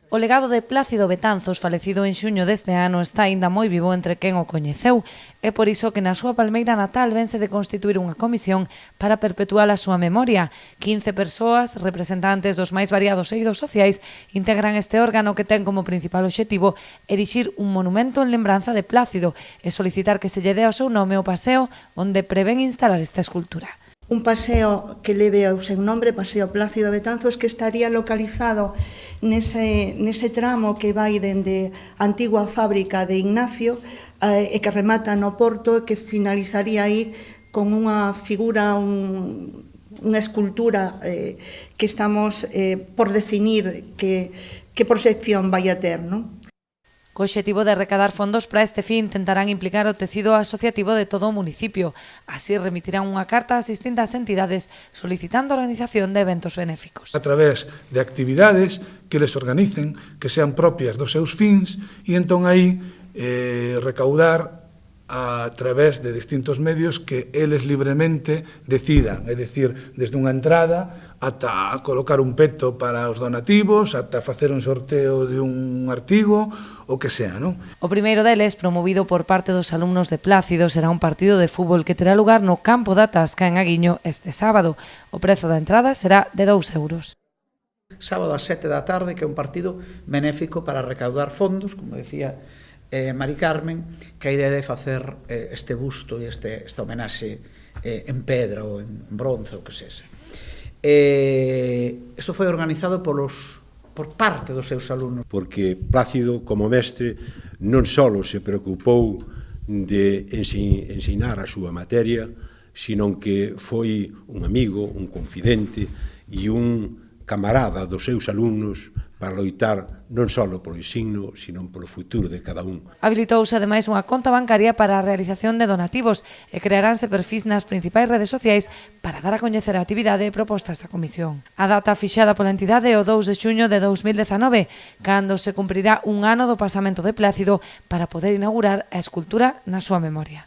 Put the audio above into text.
O legado de Plácido Betanzos, falecido en xuño deste ano, está aínda moi vivo entre quen o coñeceu. É por iso que na súa palmeira natal vense de constituir unha comisión para perpetuar a súa memoria. 15 persoas, representantes dos máis variados eidos sociais, integran este órgano que ten como principal obxectivo erixir un monumento en lembranza de Plácido e solicitar que se lle dé o seu nome ao paseo onde prevén instalar esta escultura. Un paseo que leve o seu nombre, Paseo Plácido Betanzos, que estaría localizado nese tramo que vai dende a antigua fábrica de Ignacio e que remata no porto e que finalizaría aí con unha figura, unha escultura que estamos por definir que proxección vai a ter, non? Co obxectivo de recadar fondos para este fin, tentarán implicar o tecido asociativo de todo o municipio. Así remitirán unha carta ás distintas entidades solicitando a organización de eventos benéficos. A través de actividades que les organicen, que sean propias dos seus fins, e entón aí recaudar a través de distintos medios que eles libremente decidan, é dicir, desde unha entrada ata colocar un peto para os donativos, ata facer un sorteo de un artigo, o que sea, non? O primeiro deles, promovido por parte dos alumnos de Plácido, será un partido de fútbol que terá lugar no campo da Tasca en Aguiño este sábado. O prezo da entrada será de 2 euros. Sábado ás 7 da tarde, que é un partido benéfico para recaudar fondos, como decía Mari Carmen, que a idea de facer este busto e esta homenaxe en pedra ou en bronce ou que sexa. Isto foi organizado por parte dos seus alumnos. Porque Plácido, como mestre, non só se preocupou de ensinar a súa materia, sino que foi un amigo, un confidente e un camarada dos seus alumnos para loitar non só polo ensino, sino polo futuro de cada un. Habilitouse ademais unha conta bancaria para a realización de donativos e crearánse perfis nas principais redes sociais para dar a coñecer a actividade e propostas da comisión. A data fixada pola entidade é o 2 de xuño de 2019, cando se cumprirá un ano do pasamento de Plácido para poder inaugurar a escultura na súa memoria.